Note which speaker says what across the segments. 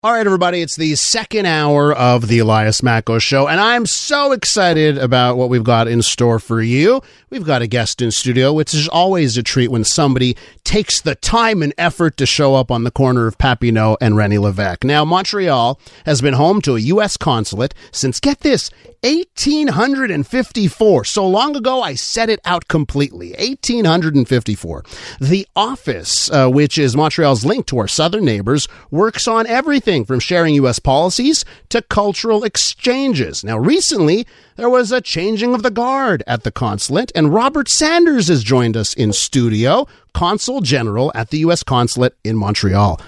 Speaker 1: All right, everybody, it's the second hour of the Elias Makos Show, and I'm so excited about what we've got in store for you. We've got a guest in studio, which is always a treat when somebody takes the time and effort to show up on the corner of Papineau and René Lévesque. Now, Montreal has been home to a U.S. consulate since, get this, 1854. So long ago, I set it out completely. 1854. The office, which is Montreal's link to our southern neighbors, works on everything from sharing U.S. policies to cultural exchanges. Now, recently, there was a changing of the guard at the consulate, and Robert Sanders has joined us in studio, Consul General at the U.S. Consulate in Montreal.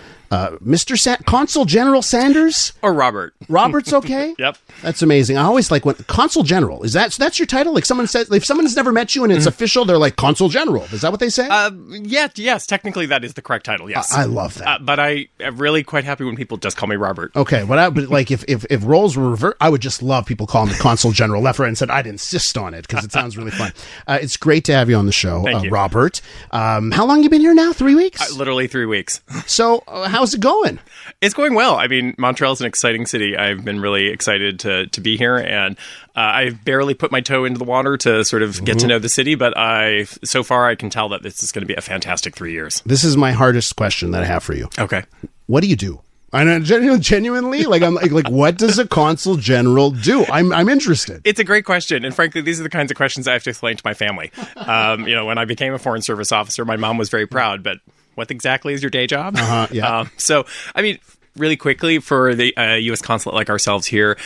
Speaker 1: Consul General Sanders?
Speaker 2: Or Robert.
Speaker 1: Robert's okay?
Speaker 2: Yep.
Speaker 1: That's amazing. I always like when Consul General, that's your title? Like someone says, if someone's never met you and it's official, they're like Consul General. Is that what they say?
Speaker 2: Yes, technically that is the correct title, yes.
Speaker 1: I love that.
Speaker 2: But I am really quite happy when people just call me Robert.
Speaker 1: Okay, but like if roles were reversed, I would just love people calling me Consul General left, right, and said I'd insist on it because it sounds really fun. It's great to have you on the show,
Speaker 2: Thank you.
Speaker 1: Robert. How long you been here now? 3 weeks?
Speaker 2: Literally 3 weeks.
Speaker 1: So how's it going?
Speaker 2: It's going well. I mean, Montreal's an exciting city. I've been really excited to be here, and I've barely put my toe into the water to sort of get to know the city, but so far I can tell that this is going to be a fantastic 3 years.
Speaker 1: This is my hardest question that I have for you.
Speaker 2: Okay.
Speaker 1: What do you do? I know, genuinely, I'm like, what does a consul general do? I'm interested.
Speaker 2: It's a great question, and frankly, these are the kinds of questions I have to explain to my family. When I became a Foreign Service officer, my mom was very proud, but what exactly is your day job?
Speaker 1: Yeah.
Speaker 2: So, I mean, really quickly, for the U.S. consulate like ourselves here,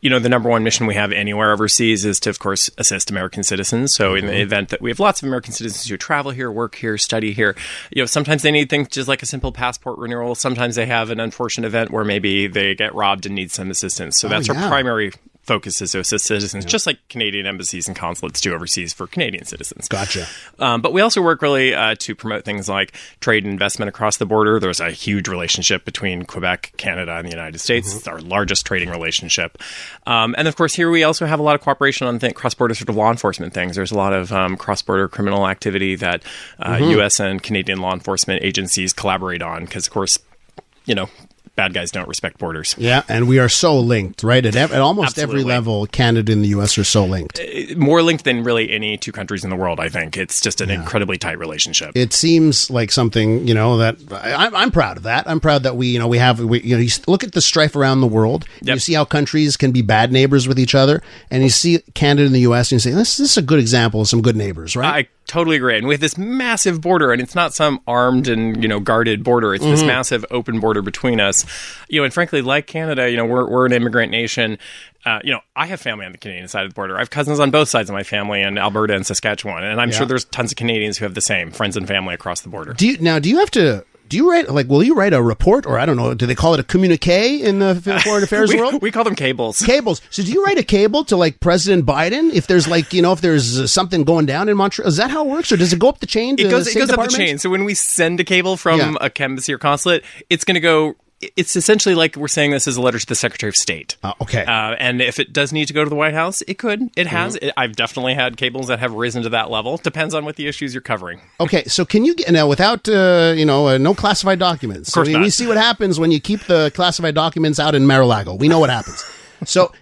Speaker 2: the number one mission we have anywhere overseas is to, of course, assist American citizens. So in the event that we have lots of American citizens who travel here, work here, study here, sometimes they need things just like a simple passport renewal. Sometimes they have an unfortunate event where maybe they get robbed and need some assistance. So that's our primary focus is to assist citizens, just like Canadian embassies and consulates do overseas for Canadian citizens.
Speaker 1: Gotcha.
Speaker 2: But we also work really to promote things like trade and investment across the border. There's a huge relationship between Quebec, Canada, and the United States. It's our largest trading relationship. And of course, here we also have a lot of cooperation on cross-border sort of law enforcement things. There's a lot of cross-border criminal activity that U.S. and Canadian law enforcement agencies collaborate on because, of course, bad guys don't respect borders.
Speaker 1: Yeah, and we are so linked, right? At almost
Speaker 2: Absolutely.
Speaker 1: Every level, Canada and the U.S. are so linked.
Speaker 2: More linked than really any two countries in the world, I think. It's just an incredibly tight relationship.
Speaker 1: It seems like something, that I'm proud of that. I'm proud that we have, you look at the strife around the world, and you see how countries can be bad neighbors with each other, and you see Canada and the U.S., and you say, this is a good example of some good neighbors, right?
Speaker 2: I totally agree. And we have this massive border, and it's not some armed and, guarded border. It's this massive open border between us. And frankly, like Canada, we're an immigrant nation. I have family on the Canadian side of the border. I have cousins on both sides of my family in Alberta and Saskatchewan. And I'm sure there's tons of Canadians who have the same friends and family across the border.
Speaker 1: Do you write, will you write a report, or I don't know, do they call it a communique in the foreign affairs world?
Speaker 2: We call them cables.
Speaker 1: Cables. So do you write a cable to President Biden if there's if there's something going down in Montreal? Is that how it works, or does it go up the chain to the State
Speaker 2: It goes
Speaker 1: Department?
Speaker 2: up the chain. So when we send a cable from a embassy or consulate, it's going to go... It's essentially like we're saying this as a letter to the Secretary of State.
Speaker 1: Okay.
Speaker 2: And if it does need to go to the White House, it could. It has. I've definitely had cables that have risen to that level. Depends on what the issues you're covering.
Speaker 1: Okay. So can you now without no classified documents?
Speaker 2: Of course not.
Speaker 1: We see what happens when you keep the classified documents out in Mar-a-Lago. We know what happens. So.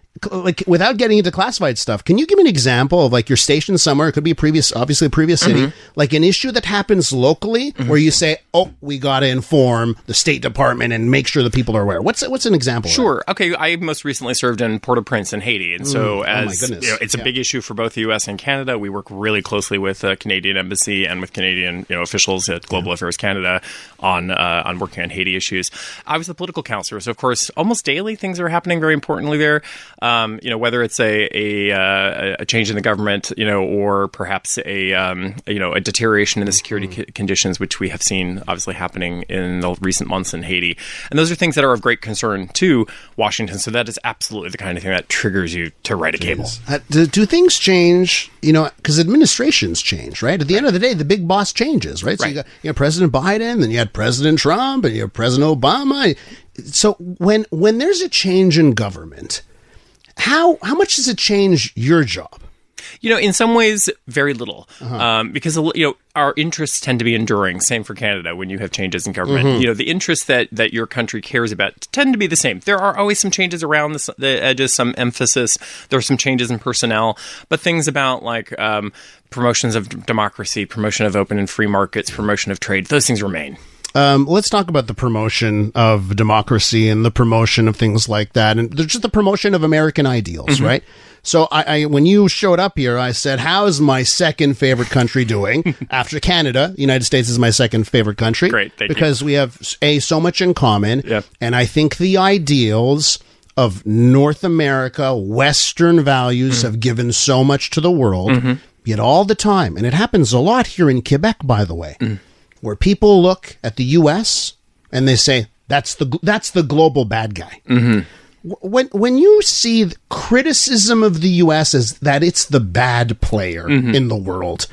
Speaker 1: Without getting into classified stuff, can you give me an example of you're stationed somewhere? It could be obviously a previous city, like an issue that happens locally where you say, "Oh, we got to inform the State Department and make sure the people are aware." What's an example?
Speaker 2: Sure. Okay. I most recently served in Port-au-Prince in Haiti, and so it's a big issue for both the U.S. and Canada. We work really closely with the Canadian Embassy and with Canadian officials at Global Affairs Canada on working on Haiti issues. I was the political counselor, so of course, almost daily things are happening very importantly there. Whether it's a change in the government, or perhaps a deterioration in the security conditions, which we have seen obviously happening in the recent months in Haiti. And those are things that are of great concern to Washington. So that is absolutely the kind of thing that triggers you to write a cable.
Speaker 1: Do things change, because administrations change, right? At the end of the day, the big boss changes, right? So you got President Biden, then you had President Trump, and you have President Obama. So when there's a change in government, how much does it change your job?
Speaker 2: In some ways, very little, because our interests tend to be enduring. Same for Canada when you have changes in government. The interests that your country cares about tend to be the same. There are always some changes around the edges, some emphasis. There are some changes in personnel, but things about like promotions of democracy, promotion of open and free markets, promotion of trade, those things remain.
Speaker 1: Let's talk about the promotion of democracy and the promotion of things like that, and just the promotion of American ideals, right? So I when you showed up here, I said, how's my second favorite country doing? After Canada, the United States is my second favorite country.
Speaker 2: Great, thank you.
Speaker 1: Because we have, so much in common.
Speaker 2: Yep.
Speaker 1: And I think the ideals of North America, Western values have given so much to the world, yet all the time, and it happens a lot here in Quebec, by the way, where people look at the U.S. and they say, that's the global bad guy. When you see criticism of the U.S. as that it's the bad player in the world,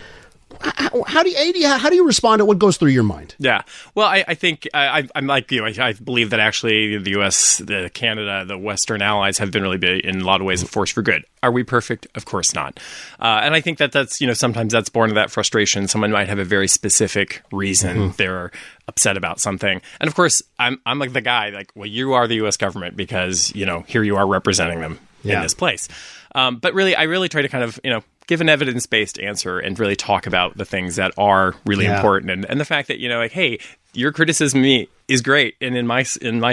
Speaker 1: how do you respond to what goes through your mind?
Speaker 2: Yeah. Well, I think I'm like you. I believe that actually the U.S., Canada, the Western allies have been really, in a lot of ways, a force for good. Are we perfect? Of course not. And I think that's, sometimes that's born of that frustration. Someone might have a very specific reason they're upset about something. And of course, I'm like the guy, like, well, you are the U.S. government because, here you are representing them in this place. But really, I really try to kind of, give an evidence-based answer and really talk about the things that are really important. And the fact that, like, hey, your criticism of me is great. And in my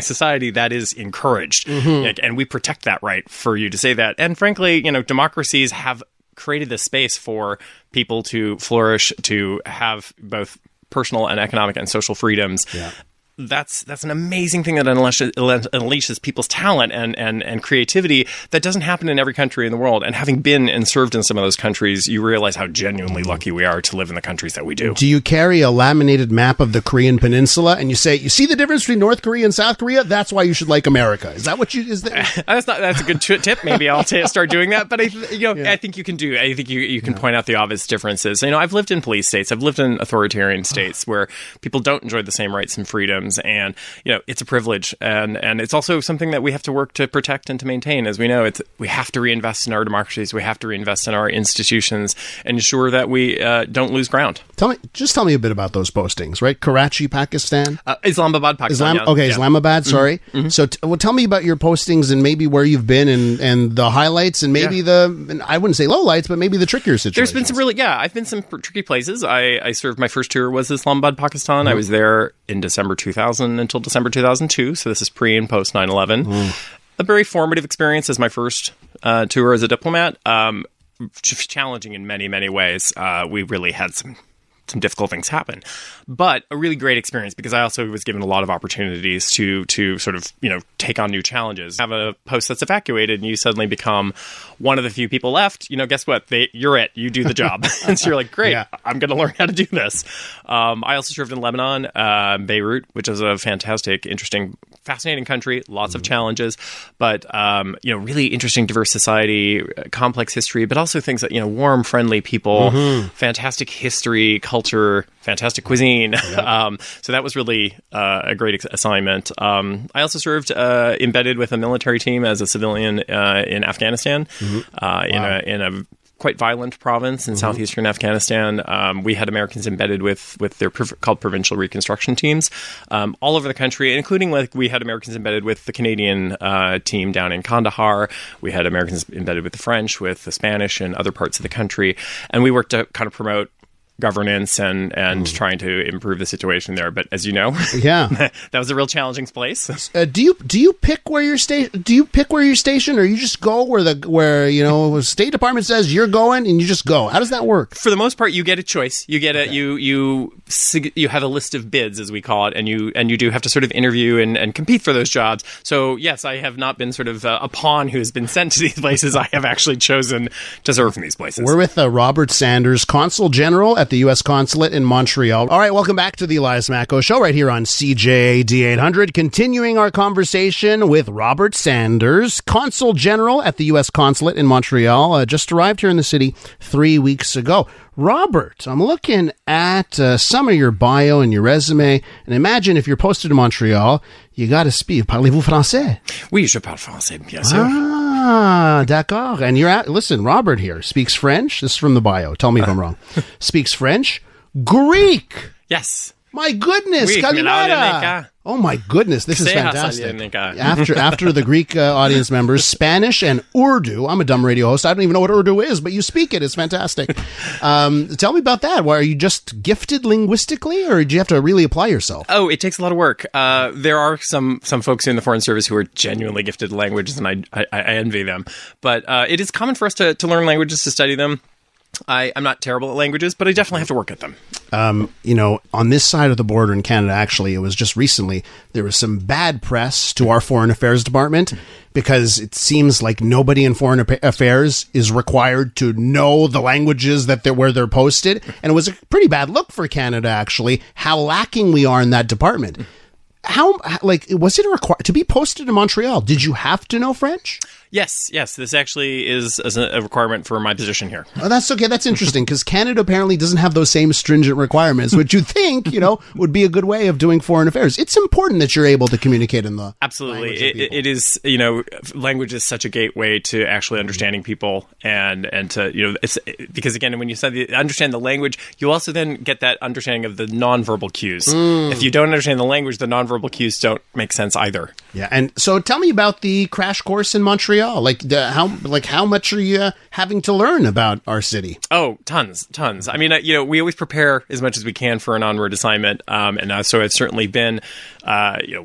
Speaker 2: society, that is encouraged. And we protect that right for you to say that. And frankly, democracies have created this space for people to flourish, to have both personal and economic and social freedoms. Yeah. That's an amazing thing that unleashes people's talent and creativity that doesn't happen in every country in the world. And having been and served in some of those countries, you realize how genuinely lucky we are to live in the countries that we do.
Speaker 1: Do you carry a laminated map of the Korean Peninsula and you say, you see the difference between North Korea and South Korea? That's why you should like America. Is that what you... Is that...
Speaker 2: That's a good tip. Maybe I'll start doing that. But I think you can do. I think you can point out the obvious differences. I've lived in police states. I've lived in authoritarian states where people don't enjoy the same rights and freedoms. And, it's a privilege. And it's also something that we have to work to protect and to maintain. As we know, we have to reinvest in our democracies. We have to reinvest in our institutions and ensure that we don't lose ground.
Speaker 1: Tell me a bit about those postings, right? Karachi, Pakistan?
Speaker 2: Islamabad, Pakistan.
Speaker 1: Islamabad, sorry. So tell me about your postings and maybe where you've been and the highlights and maybe I wouldn't say lowlights, but maybe the trickier situations.
Speaker 2: There's been some I've been some tricky places. I served, my first tour was Islamabad, Pakistan. I was there in December 2000 until December 2002. So this is pre and post 9/11. A very formative experience as my first tour as a diplomat. Challenging in many, many ways. We really had some difficult things happen, but a really great experience because I also was given a lot of opportunities to sort of, take on new challenges. Have a post that's evacuated and you suddenly become one of the few people left, guess what? You do the job. And so you're like, great, I'm going to learn how to do this. I also served in Lebanon, Beirut, which is a fantastic, interesting, fascinating country, lots of challenges, but, really interesting, diverse society, complex history, but also things that, warm, friendly people, fantastic history, culture, fantastic cuisine. So that was really a great assignment. I also served embedded with a military team as a civilian in Afghanistan, in a quite violent province in southeastern Afghanistan. We had Americans embedded with their called provincial reconstruction teams all over the country, including we had Americans embedded with the Canadian team down in Kandahar. We had Americans embedded with the French, with the Spanish, and other parts of the country. And we worked to kind of promote governance and trying to improve the situation there. But as you know, that was a real challenging place.
Speaker 1: Do you pick where you're stationed? Or you just go where the State Department says you're going and you just go? How does that work?
Speaker 2: For the most part, you get a choice. You get you have a list of bids, as we call it, and you do have to sort of interview and compete for those jobs. So yes, I have not been sort of a pawn who has been sent to these places. I have actually chosen to serve in these places.
Speaker 1: We're with Robert Sanders, Consul General at the U.S. Consulate in Montreal. All right, welcome back to the Elias Makos Show right here on CJAD 800. Continuing our conversation with Robert Sanders, Consul General at the U.S. Consulate in Montreal. Just arrived here in the city 3 weeks ago. Robert, I'm looking at some of your bio and your resume, and imagine if you're posted to Montreal, you got to speak. Parlez-vous français?
Speaker 2: Oui, je parle français, bien sûr.
Speaker 1: Ah, d'accord. And listen, Robert here speaks French. This is from the bio. Tell me if I'm wrong. Speaks French, Greek.
Speaker 2: Yes.
Speaker 1: My goodness,
Speaker 2: Oui,
Speaker 1: Kalimera. Oh my goodness, this is fantastic. After the Greek audience members, Spanish and Urdu. I'm a dumb radio host. I don't even know what Urdu is, but you speak it. It's fantastic. Tell me about that. Why, are you just gifted linguistically, or do you have to really apply yourself?
Speaker 2: Oh, it takes a lot of work. There are some folks in the Foreign Service who are genuinely gifted in languages, and I envy them. But it is common for us to learn languages, to study them. I'm not terrible at languages, but I definitely have to work at them.
Speaker 1: On this side of the border in Canada, actually, it was just recently, there was some bad press to our Foreign Affairs Department because it seems like nobody in Foreign Affairs is required to know the languages where they're posted. And it was a pretty bad look for Canada, actually, how lacking we are in that department. Was it required to be posted in Montreal? Did you have to know French?
Speaker 2: Yes. This actually is a requirement for my position here.
Speaker 1: Oh, that's okay. That's interesting because Canada apparently doesn't have those same stringent requirements, which you think, would be a good way of doing foreign affairs. It's important that you're able to communicate in the
Speaker 2: absolutely. It is. Language is such a gateway to actually understanding people and to it's because again, when you understand the language, you also then get that understanding of the nonverbal cues. If you don't understand the language, the nonverbal cues don't make sense either.
Speaker 1: Yeah, and so tell me about the crash course in Montreal. How much are you having to learn about our city?
Speaker 2: Oh, tons. I mean, we always prepare as much as we can for an onward assignment, and so I've certainly been,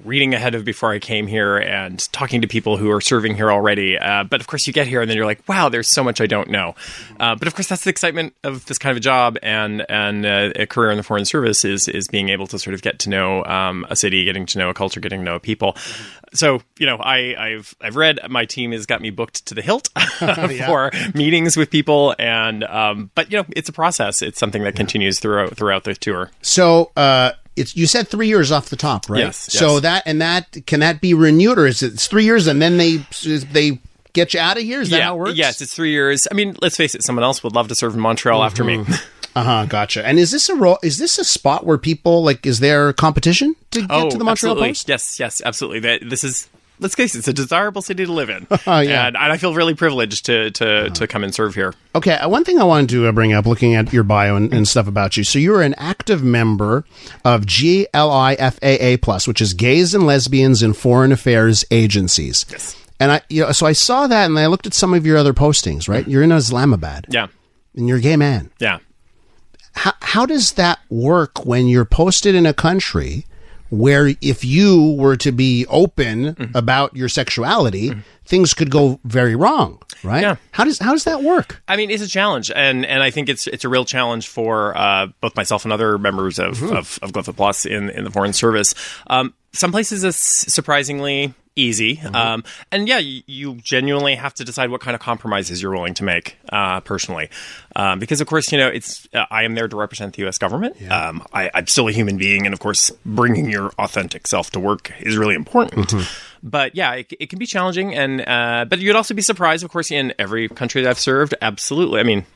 Speaker 2: reading ahead of before I came here and talking to people who are serving here already. But of course, you get here and then you're like, wow, there's so much I don't know. But of course, that's the excitement of this kind of a job and a career in the Foreign Service is being able to sort of get to know a city, getting to know a culture, getting to know people. So, I've read, my team has got me booked to the hilt for meetings with people. And, but it's a process. It's something that continues throughout the tour.
Speaker 1: So, you said 3 years off the top, right?
Speaker 2: Yes.
Speaker 1: So can that be renewed, or is it 3 years and then they get you out of here? Is that how it works?
Speaker 2: Yes, it's 3 years. I mean, let's face it, someone else would love to serve in Montreal after me.
Speaker 1: Gotcha. And is this a spot where people, is there competition to get to the Montreal
Speaker 2: absolutely.
Speaker 1: Post?
Speaker 2: Yes, absolutely. Let's face it, it's a desirable city to live in.
Speaker 1: Yeah.
Speaker 2: And I feel really privileged to come and serve here.
Speaker 1: Okay, one thing I wanted to bring up, looking at your bio and stuff about you. So you're an active member of GLIFAA+, which is Gays and Lesbians in Foreign Affairs Agencies.
Speaker 2: Yes.
Speaker 1: And so I saw that, and I looked at some of your other postings, right? You're in Islamabad.
Speaker 2: Yeah.
Speaker 1: And you're a gay man.
Speaker 2: Yeah.
Speaker 1: How does that work when you're posted in a country where if you were to be open about your sexuality, things could go very wrong, right?
Speaker 2: Yeah.
Speaker 1: How does that work?
Speaker 2: I mean, it's a challenge, and I think it's a real challenge for both myself and other members of GLIFA Plus in the Foreign Service. Some places it's surprisingly easy. And yeah, you genuinely have to decide what kind of compromises you're willing to make personally. Because, of course, I am there to represent the U.S. government. Yeah. I'm still a human being. And, of course, bringing your authentic self to work is really important. But, yeah, it can be challenging. But you'd also be surprised, of course, in every country that I've served. Absolutely. I mean,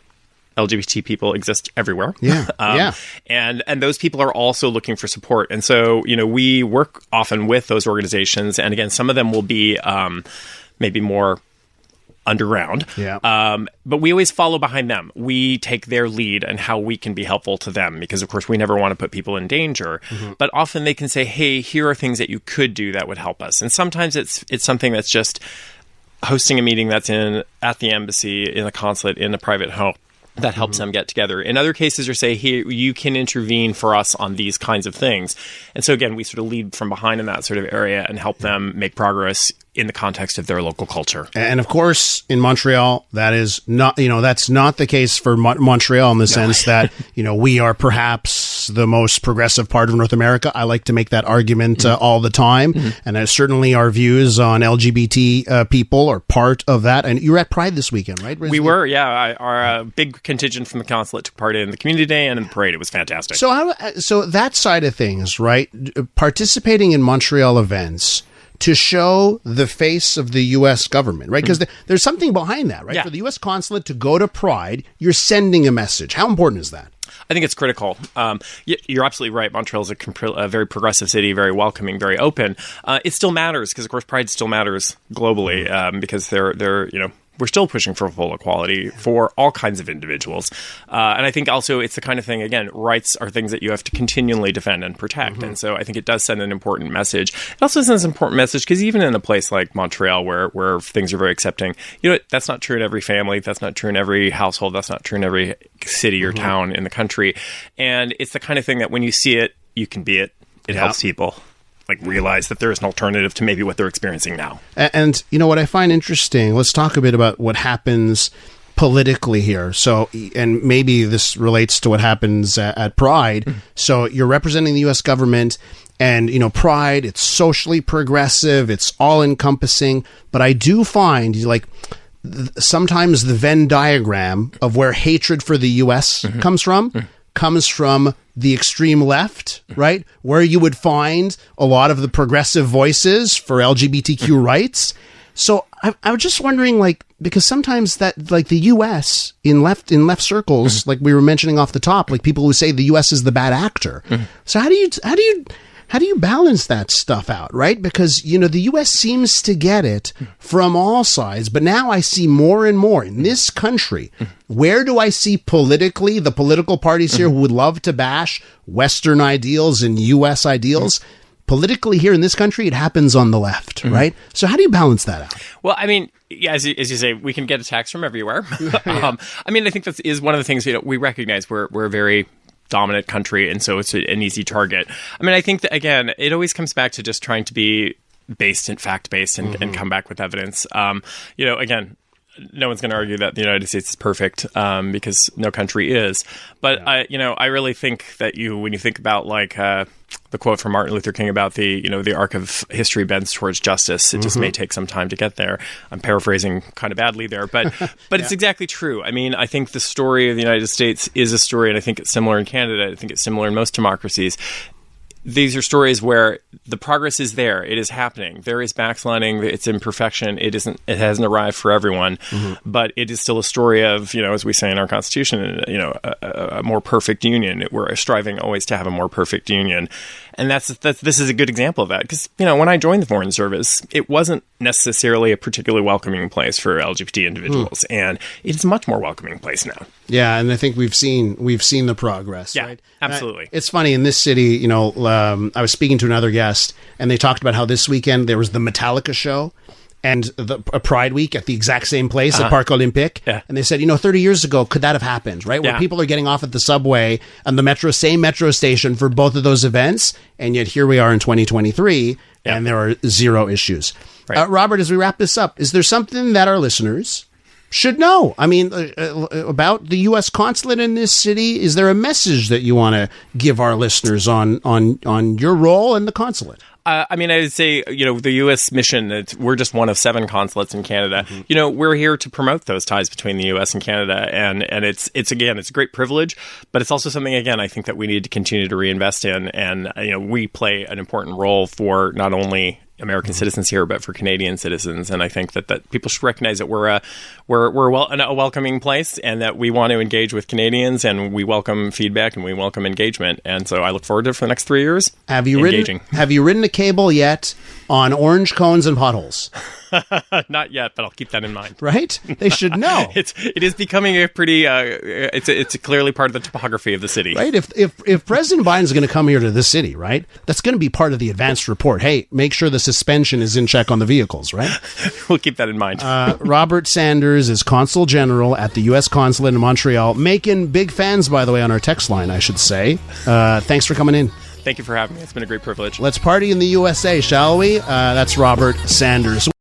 Speaker 2: LGBT people exist everywhere.
Speaker 1: Yeah.
Speaker 2: And those people are also looking for support. And so, we work often with those organizations. And again, some of them will be maybe more underground.
Speaker 1: Yeah.
Speaker 2: But we always follow behind them. We take their lead and how we can be helpful to them because, of course, we never want to put people in danger. But often they can say, hey, here are things that you could do that would help us. And sometimes it's something that's just hosting a meeting that's at the embassy, in a consulate, in a private home. That helps them get together. In other cases, or say, hey, you can intervene for us on these kinds of things. And so, again, we sort of lead from behind in that sort of area and help them make progress in the context of their local culture.
Speaker 1: And of course, in Montreal, that is not, that's not the case for Montreal in the sense that, we are perhaps the most progressive part of North America. I like to make that argument all the time. And certainly our views on LGBT people are part of that. And you were at Pride this weekend, right?
Speaker 2: We were, yeah. Our big contingent from the consulate took part in the community day and in the parade. It was fantastic.
Speaker 1: So that side of things, right? Participating in Montreal events to show the face of the U.S. government, right? Because there's something behind that, right?
Speaker 2: Yeah.
Speaker 1: For the U.S. consulate to go to Pride, you're sending a message. How important is that?
Speaker 2: I think it's critical. You're absolutely right. Montreal is a very progressive city, very welcoming, very open. It still matters because, of course, pride still matters globally because we're still pushing for full equality for all kinds of individuals. And I think also it's the kind of thing, again, rights are things that you have to continually defend and protect. Mm-hmm. And so I think it does send an important message. It also sends an important message because even in a place like Montreal where things are very accepting, that's not true in every family. That's not true in every household. That's not true in every city or town in the country. And it's the kind of thing that when you see it, you can be it. It helps people realize that there is an alternative to maybe what they're experiencing now.
Speaker 1: And what I find interesting, let's talk a bit about what happens politically here. So, and maybe this relates to what happens at Pride. Mm-hmm. So you're representing the U.S. government and, Pride, it's socially progressive, it's all encompassing. But I do find sometimes the Venn diagram of where hatred for the U.S. comes from the extreme left, right? Where you would find a lot of the progressive voices for LGBTQ rights. So I was just wondering, because sometimes that, the U.S. in left circles, like we were mentioning off the top, people who say the U.S. is the bad actor. So how do you balance that stuff out, right? Because, the U.S. seems to get it from all sides, but now I see more and more in this country. Where do I see politically the political parties here who would love to bash Western ideals and U.S. ideals? Politically here in this country, it happens on the left, right? So how do you balance that out?
Speaker 2: Well, I mean, as you say, we can get attacks from everywhere. I think that is one of the things we recognize. We're a very dominant country, and so it's an easy target. I think that, again, it always comes back to just trying to be fact-based and come back with evidence. Again, no one's going to argue that the United States is perfect because no country is. But, I really think that when you think about the quote from Martin Luther King about the arc of history bends towards justice. It just may take some time to get there. I'm paraphrasing kind of badly there, but it's exactly true. I think the story of the United States is a story, and I think it's similar in Canada. I think it's similar in most democracies. These are stories where the progress is there. It is happening. There is backsliding. It's imperfection. It hasn't arrived for everyone, but it is still a story of, as we say in our Constitution, a more perfect union. We're striving always to have a more perfect union. And this is a good example of that. Because, when I joined the Foreign Service, it wasn't necessarily a particularly welcoming place for LGBT individuals. And it's a much more welcoming place now.
Speaker 1: Yeah, and I think we've seen the progress.
Speaker 2: Yeah,
Speaker 1: right?
Speaker 2: Absolutely.
Speaker 1: It's funny, in this city, I was speaking to another guest, and they talked about how this weekend there was the Metallica show and a Pride Week at the exact same place at Parc Olympique. Yeah. And they said, 30 years ago, could that have happened, right? Where people are getting off at the subway and the same metro station for both of those events, and yet here we are in 2023, and there are zero issues. Right. Robert, as we wrap this up, is there something that our listeners should know? About the U.S. consulate in this city? Is there a message that you want to give our listeners on your role in the consulate?
Speaker 2: I would say, the U.S. mission, we're just one of 7 consulates in Canada. We're here to promote those ties between the U.S. and Canada. And it's a great privilege, but it's also something, again, I think that we need to continue to reinvest in. And, we play an important role for not only American citizens here, but for Canadian citizens. And I think that people should recognize that we're a welcoming place, and that we want to engage with Canadians, and we welcome feedback and we welcome engagement. And so I look forward to it for the next 3 years.
Speaker 1: Have you ridden a cable yet on orange cones and potholes?
Speaker 2: Not yet, but I'll keep that in mind.
Speaker 1: Right? They should know.
Speaker 2: It is becoming a pretty. It's clearly part of the topography of the city.
Speaker 1: Right. If President Biden's going to come here to this city, right, that's going to be part of the advanced report. Hey, make sure the suspension is in check on the vehicles. Right.
Speaker 2: We'll keep that in mind.
Speaker 1: Robert Sanders is Consul General at the U.S. Consulate in Montreal, making big fans, by the way, on our text line, I should say. Thanks for coming in.
Speaker 2: Thank you for having me. It's been a great privilege.
Speaker 1: Let's party in the USA, shall we? That's Robert Sanders.